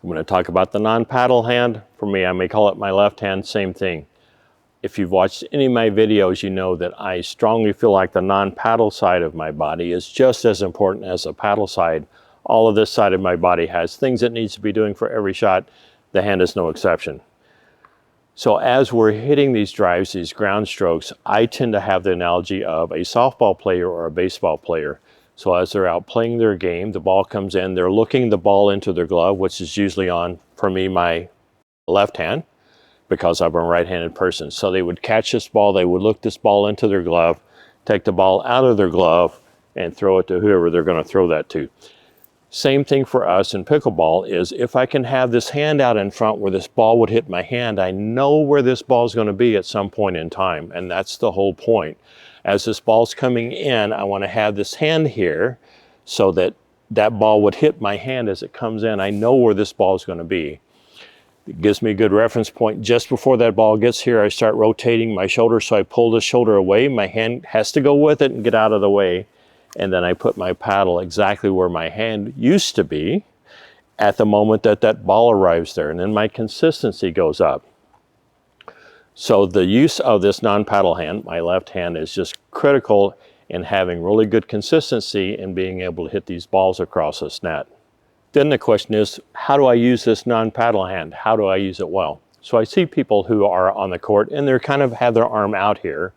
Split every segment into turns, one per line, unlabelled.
I'm going to talk about the non-paddle hand. For me, I may call it my left hand, same thing. If you've watched any of my videos, you know that I strongly feel like the non-paddle side of my body is just as important as the paddle side. All of this side of my body has things it needs to be doing for every shot. The hand is no exception. So as we're hitting these drives, these ground strokes, I tend to have the analogy of a softball player or a baseball player. So as they're out playing their game, the ball comes in, they're looking the ball into their glove, which is usually on, for me, my left hand, because I'm a right-handed person. So they would catch this ball, they would look this ball into their glove, take the ball out of their glove, and throw it to whoever they're going to throw that to. Same thing for us in pickleball is if I can have this hand out in front where this ball would hit my hand, I know where this ball is going to be at some point in time, and that's the whole point. As this ball's coming in, I want to have this hand here so that that ball would hit my hand as it comes in. I know where this ball is going to be. It gives me a good reference point. Just before that ball gets here, I start rotating my shoulder, so I pull the shoulder away. My hand has to go with it and get out of the way. And then I put my paddle exactly where my hand used to be at the moment that that ball arrives there. And then my consistency goes up. So the use of this non-paddle hand, my left hand, is just critical in having really good consistency and being able to hit these balls across this net. Then the question is, how do I use this non-paddle hand? How do I use it well? So I see people who are on the court and they're kind of have their arm out here,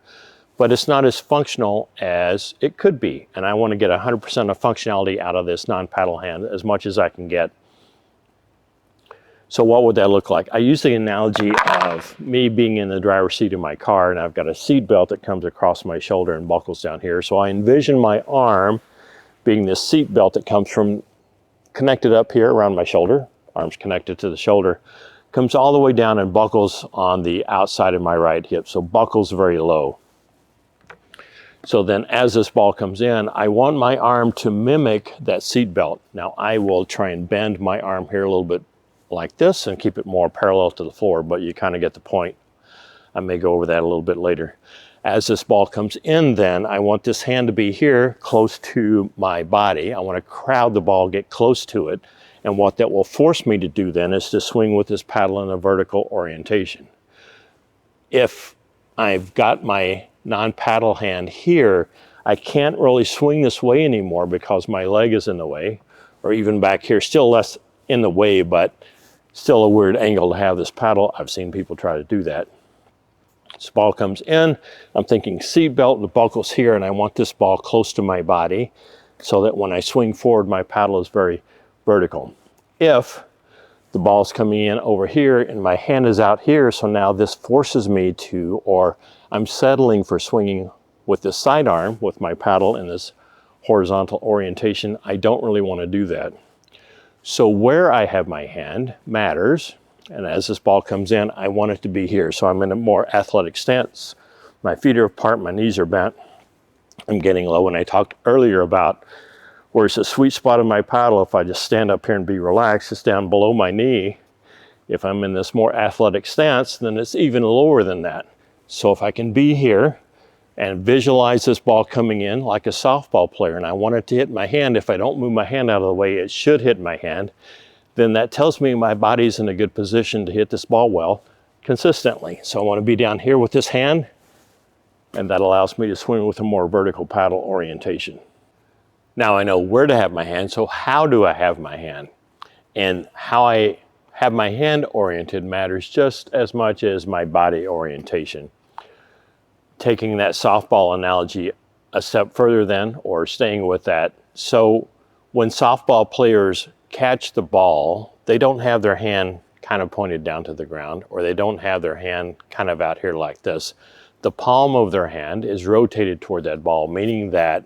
but it's not as functional as it could be. And I want to get 100% of functionality out of this non-paddle hand as much as I can get. So what would that look like? I use the analogy of me being in the driver's seat of my car, and I've got a seat belt that comes across my shoulder and buckles down here. So I envision my arm being this seat belt that comes from connected up here around my shoulder, arms connected to the shoulder, comes all the way down and buckles on the outside of my right hip. So buckles very low. So then as this ball comes in, I want my arm to mimic that seat belt. Now I will try and bend my arm here a little bit like this and keep it more parallel to the floor, but you kind of get the point. I may go over that a little bit later. As this ball comes in then, I want this hand to be here close to my body. I want to crowd the ball, get close to it. And what that will force me to do then is to swing with this paddle in a vertical orientation. If I've got my non-paddle hand here, I can't really swing this way anymore because my leg is in the way, or even back here, still less in the way, but still a weird angle to have this paddle. I've seen people try to do that. This ball comes in, I'm thinking seat belt, the buckle's here, and I want this ball close to my body so that when I swing forward, my paddle is very vertical. If the ball's coming in over here and my hand is out here, so now this forces me to, or I'm settling for swinging with this sidearm with my paddle in this horizontal orientation. I don't really want to do that. So where I have my hand matters, and as this ball comes in, I want it to be here. So I'm in a more athletic stance. My feet are apart, my knees are bent. I'm getting low, and I talked earlier about where's the sweet spot of my paddle. If I just stand up here and be relaxed, it's down below my knee. If I'm in this more athletic stance, then it's even lower than that. So if I can be here and visualize this ball coming in like a softball player, and I want it to hit my hand, if I don't move my hand out of the way, it should hit my hand, then that tells me my body's in a good position to hit this ball well consistently. So I want to be down here with this hand, and that allows me to swing with a more vertical paddle orientation. Now I know where to have my hand, so how do I have my hand? And how I have my hand oriented matters just as much as my body orientation. Taking that softball analogy a step further then, or staying with that. So when softball players catch the ball, they don't have their hand kind of pointed down to the ground, or they don't have their hand kind of out here like this. The palm of their hand is rotated toward that ball, meaning that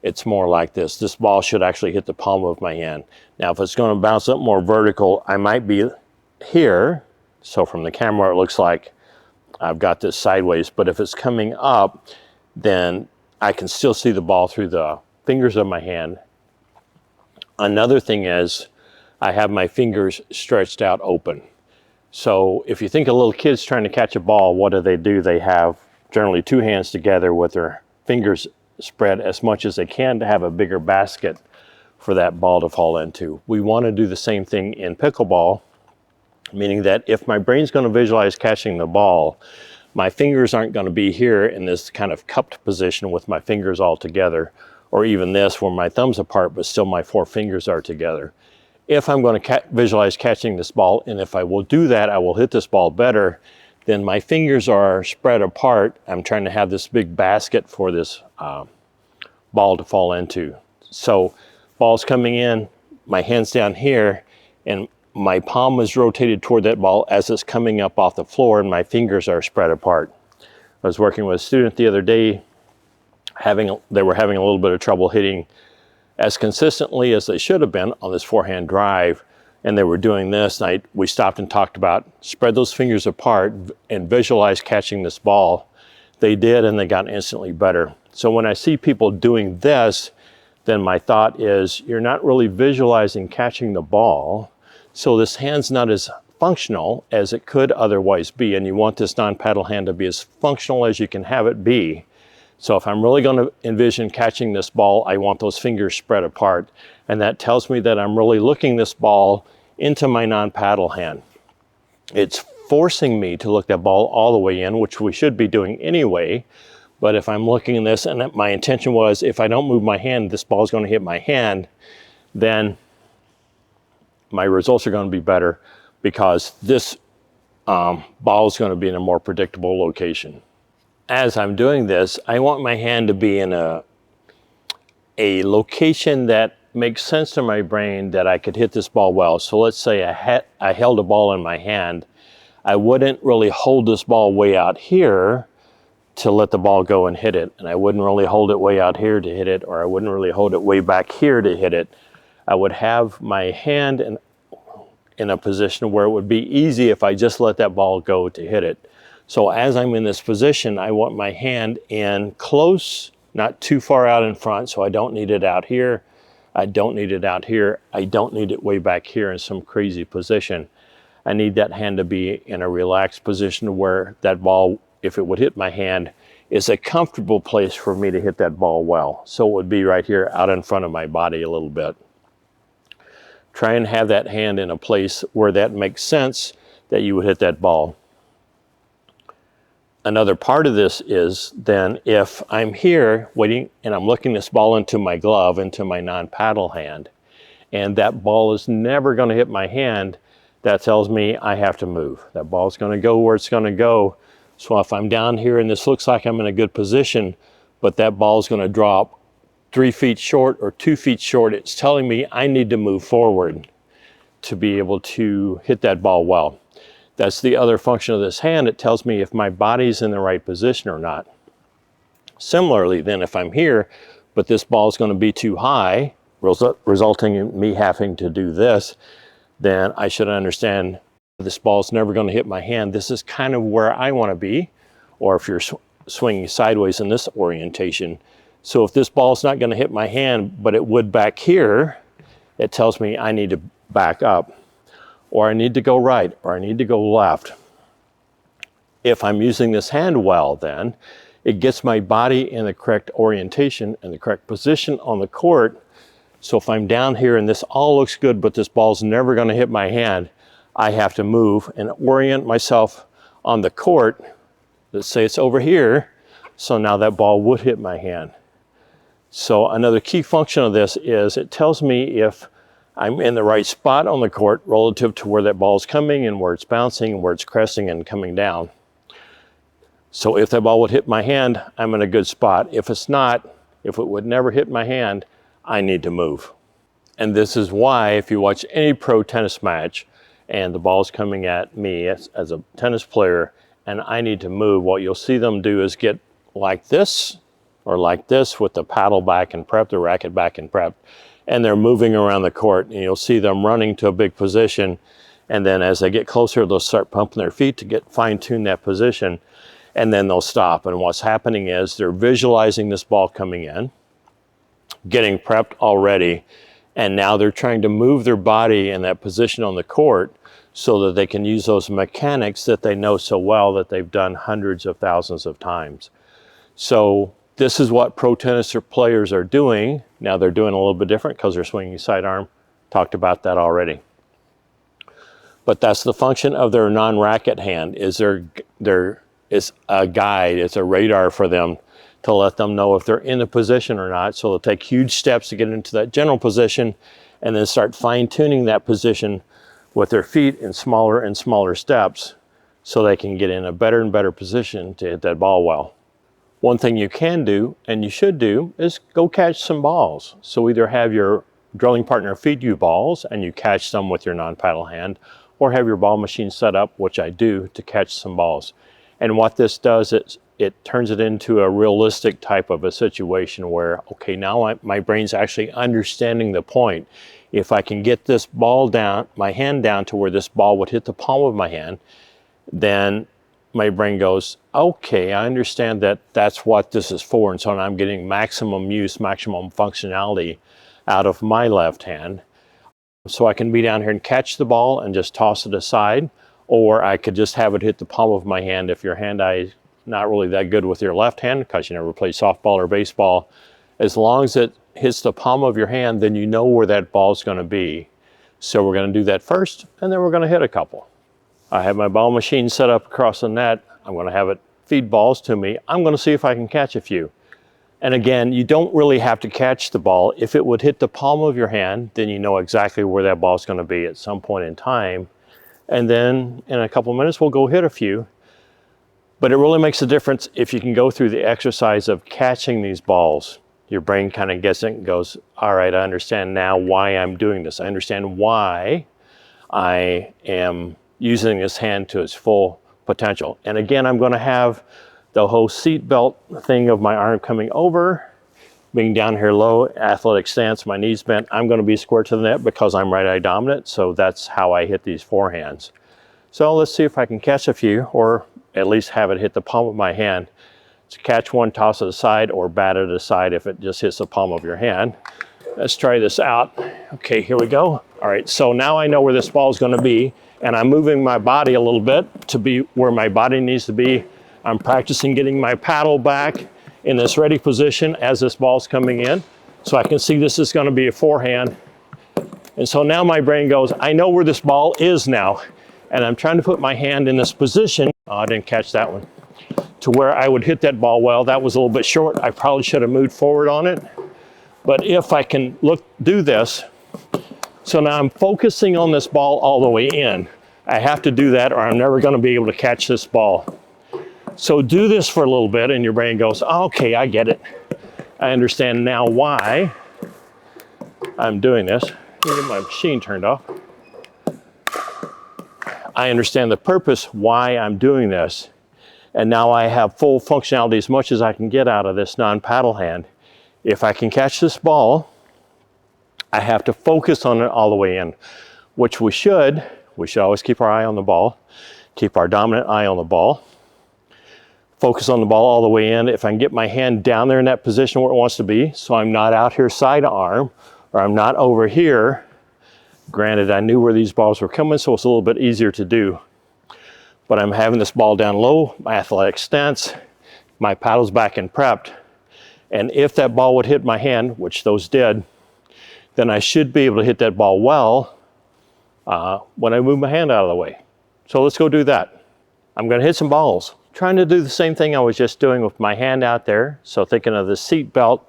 it's more like this. This ball should actually hit the palm of my hand. Now, if it's going to bounce up more vertical, I might be here. So from the camera, it looks like I've got this sideways, but if it's coming up, then I can still see the ball through the fingers of my hand. Another thing is I have my fingers stretched out open. So if you think of little kids trying to catch a ball, what do? They have generally two hands together with their fingers spread as much as they can to have a bigger basket for that ball to fall into. We want to do the same thing in pickleball, meaning that if my brain's going to visualize catching the ball, my fingers aren't going to be here in this kind of cupped position with my fingers all together, or even this where my thumb's apart but still my 4 fingers are together. If I'm going to visualize catching this ball, and if I will do that, I will hit this ball better, then my fingers are spread apart. I'm trying to have this big basket for this ball to fall into. So ball's coming in, my hand's down here, and my palm is rotated toward that ball as it's coming up off the floor, and my fingers are spread apart. I was working with a student the other day, they were having a little bit of trouble hitting as consistently as they should have been on this forehand drive, and they were doing this, and we stopped and talked about spread those fingers apart and visualize catching this ball. They did, and they got instantly better. So when I see people doing this, then my thought is, you're not really visualizing catching the ball, so this hand's not as functional as it could otherwise be, and you want this non-paddle hand to be as functional as you can have it be. So if I'm really going to envision catching this ball, I want those fingers spread apart, and that tells me that I'm really looking this ball into my non-paddle hand. It's forcing me to look that ball all the way in, which we should be doing anyway. But if I'm looking at this and my intention was, if I don't move my hand, this ball is going to hit my hand, then my results are going to be better because this ball is going to be in a more predictable location. As I'm doing this, I want my hand to be in a location that makes sense to my brain that I could hit this ball well. So let's say I held a ball in my hand. I wouldn't really hold this ball way out here to let the ball go and hit it. And I wouldn't really hold it way out here to hit it, or I wouldn't really hold it way back here to hit it. I would have my hand in a position where it would be easy if I just let that ball go to hit it. So as I'm in this position, I want my hand in close, not too far out in front, so I don't need it out here. I don't need it out here. I don't need it way back here in some crazy position. I need that hand to be in a relaxed position where that ball, if it would hit my hand, is a comfortable place for me to hit that ball well. So it would be right here out in front of my body a little bit. Try and have that hand in a place where that makes sense that you would hit that ball. Another part of this is then if I'm here waiting and I'm looking this ball into my glove, into my non-paddle hand, and that ball is never going to hit my hand, that tells me I have to move. That ball is going to go where it's going to go. So if I'm down here and this looks like I'm in a good position, but that ball is going to drop 3 feet short or 2 feet short, it's telling me I need to move forward to be able to hit that ball well. That's the other function of this hand. It tells me if my body's in the right position or not. Similarly, then if I'm here, but this ball is going to be too high, resulting in me having to do this, then I should understand this ball's never going to hit my hand. This is kind of where I want to be, or if you're swinging sideways in this orientation. So if this ball's not going to hit my hand, but it would back here, it tells me I need to back up, or I need to go right, or I need to go left. If I'm using this hand well, then it gets my body in the correct orientation and the correct position on the court. So if I'm down here and this all looks good, but this ball's never going to hit my hand, I have to move and orient myself on the court. Let's say it's over here, so now that ball would hit my hand. So another key function of this is it tells me if I'm in the right spot on the court relative to where that ball is coming and where it's bouncing and where it's cresting and coming down. So if that ball would hit my hand, I'm in a good spot. If it's not, if it would never hit my hand, I need to move. And this is why if you watch any pro tennis match and the ball's coming at me as a tennis player and I need to move, what you'll see them do is get like this or like this with the paddle back and prep, the racket back and prep, and they're moving around the court, and you'll see them running to a big position, and then as they get closer, they'll start pumping their feet to get fine-tune that position, and then they'll stop. And what's happening is they're visualizing this ball coming in, getting prepped already, and now they're trying to move their body in that position on the court so that they can use those mechanics that they know so well that they've done hundreds of thousands of times. So This is what pro tennis players are doing. Now they're doing a little bit different because they're swinging sidearm. Talked about that already. But that's the function of their non-racket hand, is there is a guide, it's a radar for them to let them know if they're in a position or not. So they'll take huge steps to get into that general position and then start fine-tuning that position with their feet in smaller and smaller steps so they can get in a better and better position to hit that ball well. One thing you can do, and you should do, is go catch some balls. So either have your drilling partner feed you balls and you catch them with your non-paddle hand, or have your ball machine set up, which I do, to catch some balls. And what this does is it turns it into a realistic type of a situation where, okay, now my brain's actually understanding the point. If I can get this ball down, my hand down to where this ball would hit the palm of my hand, then my brain goes, okay, I understand that that's what this is for. And so I'm getting maximum use, maximum functionality out of my left hand. So I can be down here and catch the ball and just toss it aside, or I could just have it hit the palm of my hand. If your hand-eye is not really that good with your left hand, because you never played softball or baseball, as long as it hits the palm of your hand, then you know where that ball is going to be. So we're going to do that first, and then we're going to hit a couple. I have my ball machine set up across the net. I'm going to have it feed balls to me. I'm going to see if I can catch a few. And again, you don't really have to catch the ball. If it would hit the palm of your hand, then you know exactly where that ball is going to be at some point in time. And then in a couple of minutes, we'll go hit a few. But it really makes a difference if you can go through the exercise of catching these balls. Your brain kind of gets it and goes, all right, I understand now why I'm doing this. I understand why I am using this hand to its full potential. And again, I'm going to have the whole seat belt thing of my arm coming over, being down here low, athletic stance, my knees bent. I'm going to be square to the net because I'm right eye dominant, so that's how I hit these forehands. So let's see if I can catch a few, or at least have it hit the palm of my hand. To catch one, toss it aside, or bat it aside if it just hits the palm of your hand. Let's try this out. Okay, here we go. All right, so now I know where this ball is going to be, and I'm moving my body a little bit to be where my body needs to be. I'm practicing getting my paddle back in this ready position as this ball's coming in. So I can see this is going to be a forehand. And so now my brain goes, I know where this ball is now. And I'm trying to put my hand in this position. Oh, I didn't catch that one. To where I would hit that ball well. That was a little bit short. I probably should have moved forward on it. But if I can do this, so now I'm focusing on this ball all the way in. I have to do that or I'm never going to be able to catch this ball. So do this for a little bit and your brain goes, oh, okay, I get it. I understand now why I'm doing this. Let me get my machine turned off. I understand the purpose why I'm doing this. And now I have full functionality as much as I can get out of this non-paddle hand. If I can catch this ball, I have to focus on it all the way in, which we should always keep our eye on the ball, keep our dominant eye on the ball. Focus on the ball all the way in. If I can get my hand down there in that position where it wants to be, so I'm not out here side arm, or I'm not over here. Granted, I knew where these balls were coming, so it's a little bit easier to do. But I'm having this ball down low, my athletic stance, my paddle's back and prepped. And if that ball would hit my hand, which those did, then I should be able to hit that ball well when I move my hand out of the way. So let's go do that. I'm going to hit some balls. Trying to do the same thing I was just doing with my hand out there. So thinking of the seat belt,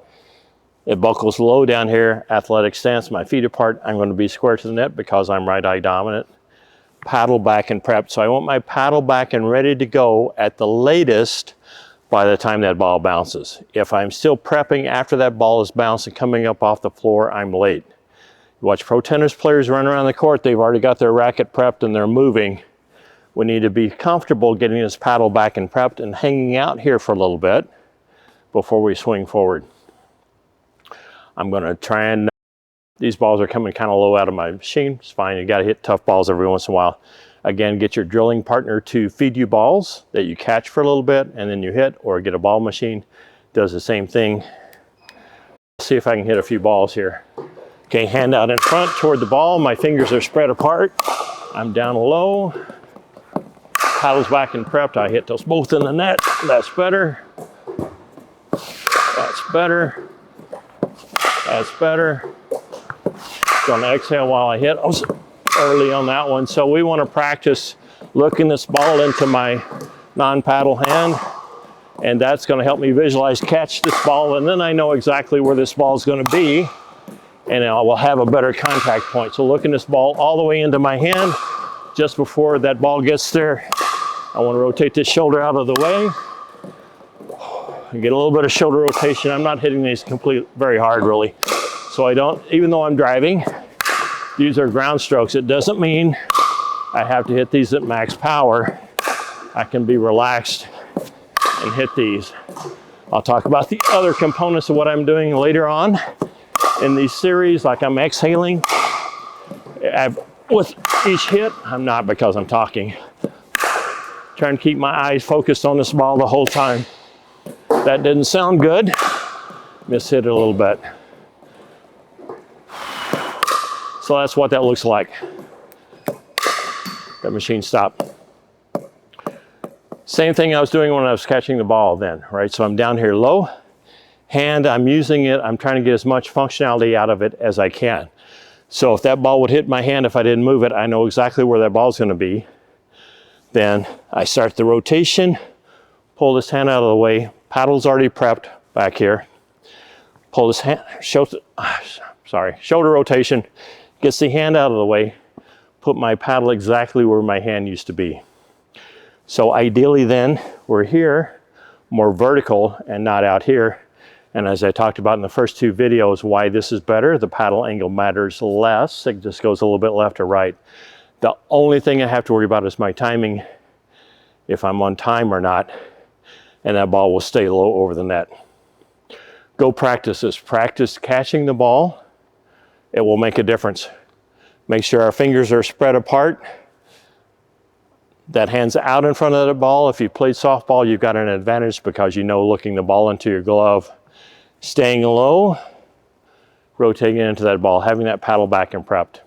it buckles low down here, athletic stance, my feet apart. I'm going to be square to the net because I'm right eye dominant. Paddle back and prepped. So I want my paddle back and ready to go at the latest by the time that ball bounces. If I'm still prepping after that ball is bounced and coming up off the floor, I'm late. You watch pro tennis players run around the court, they've already got their racket prepped and they're moving. We need to be comfortable getting this paddle back and prepped and hanging out here for a little bit before we swing forward. I'm going to try and, these balls are coming kind of low out of my machine. It's fine, you got to hit tough balls every once in a while. Again, get your drilling partner to feed you balls that you catch for a little bit and then you hit, or get a ball machine, does the same thing. Let's see if I can hit a few balls here. Okay, hand out in front toward the ball. My fingers are spread apart. I'm down low. Paddles back and prepped. I hit those both in the net. That's better. That's better. That's better. Gonna exhale while I hit. I was early on that one. So we want to practice looking this ball into my non-paddle hand, and that's going to help me visualize catch this ball, and then I know exactly where this ball is going to be, and I will have a better contact point. So looking this ball all the way into my hand, just before that ball gets there, I want to rotate this shoulder out of the way and get a little bit of shoulder rotation. I'm not hitting these very hard really. So I don't, even though I'm driving, these are ground strokes. It doesn't mean I have to hit these at max power. I can be relaxed and hit these. I'll talk about the other components of what I'm doing later on in these series, like I'm exhaling. With each hit, I'm not, because I'm talking. Trying to keep my eyes focused on this ball the whole time. That didn't sound good. Mishit it a little bit. So that's what that looks like. That machine stopped. Same thing I was doing when I was catching the ball then, right? So I'm down here low, hand, I'm using it, I'm trying to get as much functionality out of it as I can. So if that ball would hit my hand, if I didn't move it, I know exactly where that ball's gonna be. Then I start the rotation, pull this hand out of the way, paddle's already prepped back here. Pull this hand, shoulder rotation, gets the hand out of the way, put my paddle exactly where my hand used to be. So ideally then, we're here, more vertical and not out here. And as I talked about in the first two videos, why this is better, the paddle angle matters less. It just goes a little bit left or right. The only thing I have to worry about is my timing, if I'm on time or not, and that ball will stay low over the net. Go practice this. Practice catching the ball. It will make a difference. Make sure our fingers are spread apart. That hand's out in front of the ball. If you played softball, you've got an advantage because you know looking the ball into your glove. Staying low, rotating into that ball, having that paddle back and prepped.